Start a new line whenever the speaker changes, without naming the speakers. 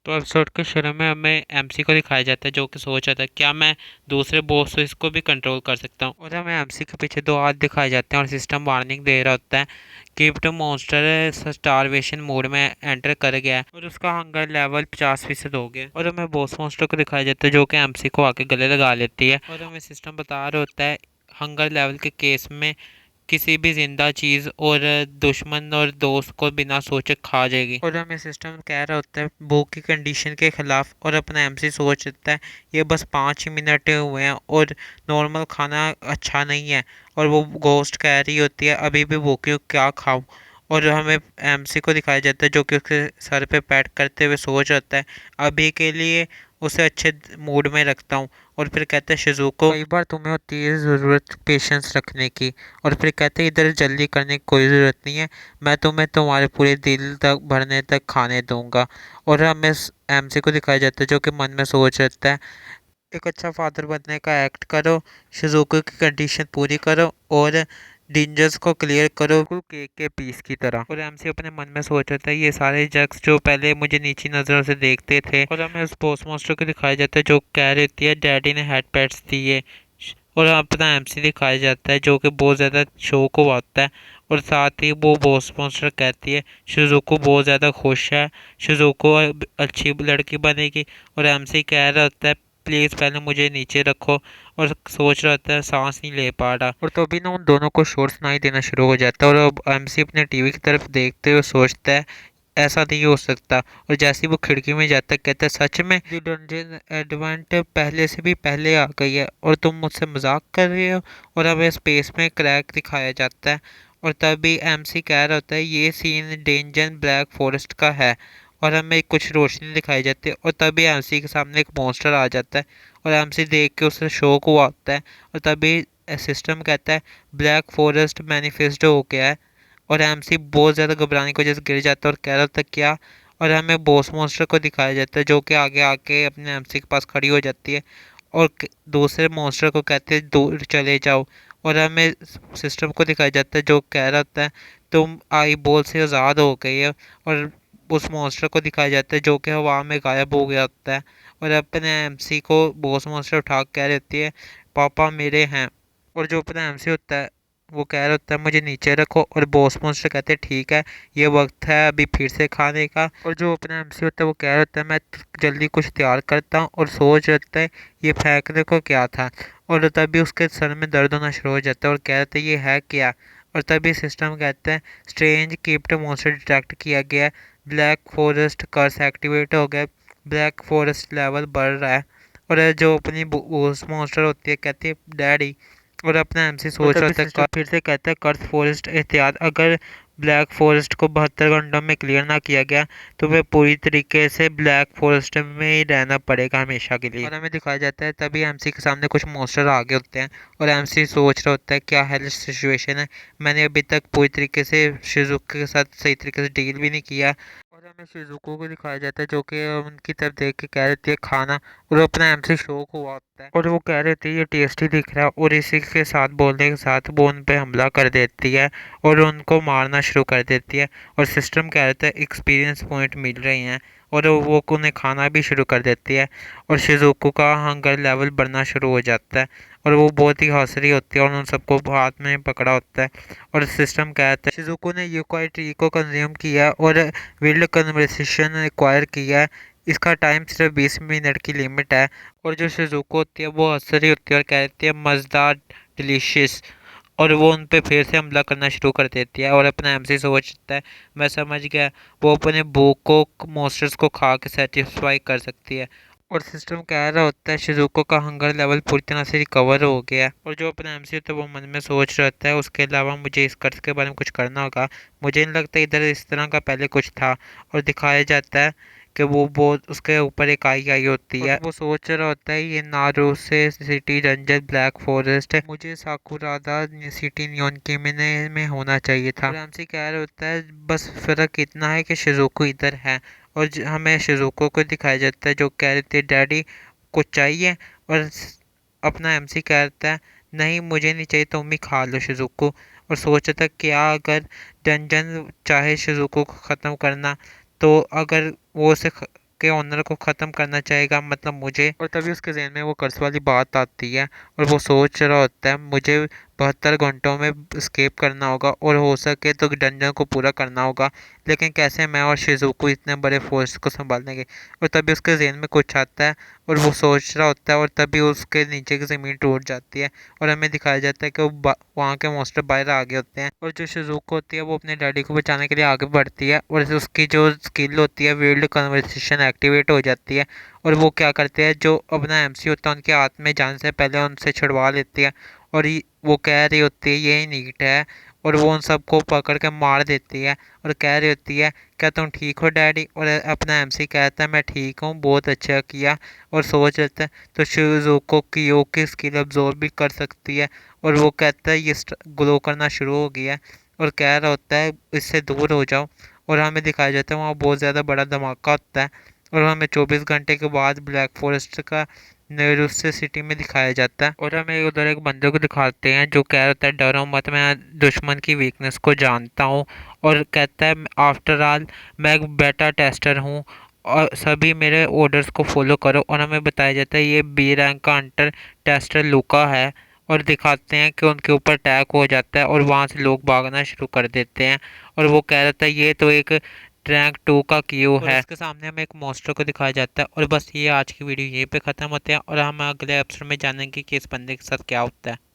तो एपिसोड के शुरू में हमें एमसी को दिखाया जाता है जो कि सोच रहा था क्या मैं दूसरे बॉस को इसको भी कंट्रोल कर सकता हूँ, और हमें एमसी के पीछे दो हाथ दिखाए जाते हैं और सिस्टम वार्निंग दे रहा होता है कि द मॉन्स्टर स्टारवेशन मोड में एंटर कर गया है और उसका हंगर लेवल 50% हो गया। और हमें बॉस मॉन्स्टर को दिखाया जाता है जो कि एमसी को आके गले लगा लेती है, और हमें सिस्टम बता रहा होता है हंगर लेवल के केस में किसी भी जिंदा चीज और दुश्मन और दोस्त को बिना सोचे खा जाएगी। और हमें सिस्टम कह रहा होता है भूख की कंडीशन के खिलाफ, और अपना एमसी सोचता है ये बस 5 ही मिनट हुए हैं और नॉर्मल खाना अच्छा नहीं है। और वो घोस्ट कह रही होती है अभी भी भूखी हूँ क्या खाऊं। और हमें एमसी को दिखाया जाता है जो कि उसके सर पे पैट करते हुए सोच रहा है अभी के लिए उसे अच्छे मूड में रखता हूँ। और फिर कहते हैं शिजुको कई बार तुम्हें होती है ज़रूरत पेशेंस रखने की। और फिर कहते हैं इधर जल्दी करने की कोई ज़रूरत नहीं है, मैं तुम्हें तुम्हारे पूरे दिल तक भरने तक खाने दूंगा। और हमें एमसी को दिखाया जाता है जो कि मन में सोच रहता है एक अच्छा फादर बनने का एक्ट करो, शिजुको की कंडीशन पूरी करो और डेंजर्स को क्लियर करो बिल्कुल केक के पीस की तरह। और एमसी अपने मन में सोच रहा था ये सारे जग्स जो पहले मुझे नीची नज़रों से देखते थे। और हमें उस पोस्ट मास्टर को दिखाया जाता है जो कह रही थी डैडी ने हेड पैट्स दिए। और अपना एमसी दिखाया जाता है जो कि बहुत ज़्यादा शो को आता है। और साथ ही वो बॉस मॉन्स्टर कहती है शिजुको बहुत ज़्यादा खुश है, शिजुको अच्छी लड़की बनेगी। और एमसी कह रहा होता है प्लीज़ पहले मुझे नीचे रखो। और सोच रहा होता है सांस नहीं ले पा रहा। और तभी ना उन दोनों को शोर सुनाई देना शुरू हो जाता है और अब एमसी अपने टीवी की तरफ देखते हुए सोचता है ऐसा नहीं हो सकता। और जैसे ही वो खिड़की में जाता है कहता है सच में दी डंजन एडवेंट पहले से भी पहले आ गई है और तुम मुझसे मजाक कर रहे हो। और हमें स्पेस में क्रैक दिखाया जाता है। और तभी एमसी कह रहा होता है ये सीन डेंजर ब्लैक फॉरेस्ट का है। और हमें कुछ रोशनी दिखाई जाती है और तभी एमसी के सामने एक मॉन्स्टर आ जाता है। और एमसी देख के उसे शौक हुआ होता है। और तभी सिस्टम कहता है ब्लैक फॉरेस्ट मैनिफेस्टो हो गया है। और एमसी बहुत ज़्यादा घबराने की वजह से गिर जाता है और कह रहा था क्या। और हमें बॉस मॉन्स्टर को दिखाया जाता है जो कि आगे आके अपने एमसी के पास खड़ी हो जाती है और दूसरे मॉन्स्टर को कहते हैं दूर चले जाओ। और हमें सिस्टम को दिखाया जाता है जो कह रहा होता है तुम आई बॉल से आज़ाद हो गई है। और उस मॉन्स्टर को दिखाया जाता है जो कि हवा में गायब हो गया होता है। और अपने एमसी को बॉस मॉन्स्टर उठा के कह रही होती है पापा मेरे हैं। और जो अपना एमसी होता है वो कह रहा होता है मुझे नीचे रखो। और बॉस मॉन्स्टर कहते हैं ठीक है ये वक्त है अभी फिर से खाने का। और जो अपना एमसी होता है वो कह रहा होता है मैं जल्दी कुछ तैयार करता हूँ। और सोच रहता है ये फेंकने को क्या था। और तभी उसके सर में दर्द होना शुरू हो जाता है और कह रहा था ये है क्या। और तभी सिस्टम कहता है स्ट्रेंज कीप्ड मॉन्स्टर डिटेक्ट किया गया है, ब्लैक फॉरेस्ट कर्स एक्टिवेट हो गया, ब्लैक फॉरेस्ट लेवल बढ़ रहा है। और जो अपनी उस मॉन्स्टर होती है कहती है डैडी। और अपना एमसी सोच रहा था फिर से कहता है कर्स फॉरेस्ट एहतियात अगर ब्लैक फॉरेस्ट को 72 घंटों में क्लियर ना किया गया तो वह पूरी तरीके से ब्लैक फॉरेस्ट में ही रहना पड़ेगा हमेशा के लिए। और हमें दिखाया जाता है तभी एमसी के सामने कुछ मॉन्स्टर आगे होते हैं और एमसी सोच रहा होता है क्या हेल्थ सिचुएशन है, मैंने अभी तक पूरी तरीके से शिजुका के साथ सही तरीके से डील भी नहीं किया। और हमें शिजुको को दिखाया जाता है जो कि उनकी तरफ देख के कह रही थी खाना। और अपना एमसी शौक हुआ होता है और वो कह रहे थे ये टेस्टी दिख रहा है और इसी के साथ बोलने के साथ वो उन पे हमला कर देती है और उनको मारना शुरू कर देती है। और सिस्टम कह रहे थे एक्सपीरियंस पॉइंट मिल रही हैं और वो उन्हें खाना भी शुरू कर देती है। और शिजुको का हंगर लेवल बढ़ना शुरू हो जाता है और वो बहुत ही हंस रही होती है और उन सबको हाथ में पकड़ा होता है। और सिस्टम कहता है शिजुको ने यूकाई ट्री को कंज्यूम किया और विल्ड कन्वर्सेशन एक्वायर किया है, इसका टाइम सिर्फ 20 मिनट की लिमिट है। और जो शिजुको होती है वो हंस रही होती है और कहती है मज़ेदार डिलीशियस। और वो उन पे फिर से हमला करना शुरू कर देती है और अपना एमसी सोचता है मैं समझ गया वो अपने भूख को मॉन्स्टर्स को खा के सेटिस्फाई कर सकती है। और सिस्टम कह रहा होता है शिजुको का हंगर लेवल पूरी तरह से रिकवर हो गया है। और जो अपना एमसी होता है वो मन में सोच रहा होता है उसके अलावा मुझे इस कर्ज के बारे में कुछ करना होगा, मुझे नहीं लगता इधर इस तरह का पहले कुछ था। और दिखाया जाता है कि वो बहुत उसके ऊपर एक आई आई होती है वो सोच रहा होता है ये नारू से सिटी रंजन ब्लैक फॉरेस्ट है, मुझे साकुरादा सिटी नियॉन किमिने में होना चाहिए था। रामसी कह रहा होता है बस फर्क इतना है कि शिजुको इधर है। और हमें शिजुको को दिखाया जाता है जो कह रहे थे डैडी कुछ चाहिए। और अपना एमसी कहता है नहीं मुझे नहीं चाहिए तुम ही खा लो शिजुको। और सोचा था क्या अगर डंजन चाहे शिजुको को ख़त्म करना तो अगर वो उसे के ओनर को ख़त्म करना चाहेगा, मतलब मुझे। और तभी उसके जहन में वो कर्स वाली बात आती है और वो सोच रहा होता है मुझे 72 घंटों में स्केप करना होगा और हो सके तो डंजन को पूरा करना होगा, लेकिन कैसे मैं और शिज़ुको इतने बड़े फोर्स को संभाल लेंगे। और तभी उसके जहन में कुछ आता है और वो सोच रहा होता है और तभी उसके नीचे की ज़मीन टूट जाती है और हमें दिखाया जाता है कि वो वहाँ के मॉन्स्टर बाहर आ गए होते हैं। और जो शिज़ुको होती है वो अपने डैडी को बचाने के लिए आगे बढ़ती है और उसकी जो स्किल होती है वर्ल्ड कन्वर्सेशन एक्टिवेट हो जाती है। और वो क्या करते हैं, जो अपना एमसी होता है उनके हाथ में जाने से पहले उनसे छुड़वा लेती है और वो कह रही होती है ये नीट है, और वो उन सबको पकड़ के मार देती है और कह रही होती है क्या तुम ठीक हो डैडी। और अपना एमसी कहता है मैं ठीक हूँ, बहुत अच्छा किया। और सोच लेता है तो शिज़ुको की स्किल अब्जॉर्ब भी कर सकती है और वो कहता है ये ग्लो करना शुरू हो गया है और कह रहा होता है इससे दूर हो जाओ। और हमें दिखाया जाता है वहाँ बहुत ज़्यादा बड़ा धमाका होता है और हमें 24 घंटे के बाद ब्लैक फॉरेस्ट का नेरुस्से सिटी में दिखाया जाता है। और हमें उधर एक बंदे को दिखाते हैं जो कह रहा है डरो मत, मैं दुश्मन की वीकनेस को जानता हूँ। और कहता है आफ्टर ऑल मैं एक बेटा टेस्टर हूँ और सभी मेरे ऑर्डर्स को फॉलो करो। और हमें बताया जाता है ये बी रैंक का अंटर टेस्टर लूका है और दिखाते हैं कि उनके ऊपर अटैक हो जाता है और वहाँ से लोग भागना शुरू कर देते हैं। और वो कह रहा था ये तो एक रैंक 2 का क्यू है। इसके सामने हमें एक मॉन्स्टर को दिखाया जाता है और बस ये आज की वीडियो यहीं पे ख़त्म होते हैं और हम अगले एपिसोड में जानेंगे कि इस बंदे के साथ क्या होता है।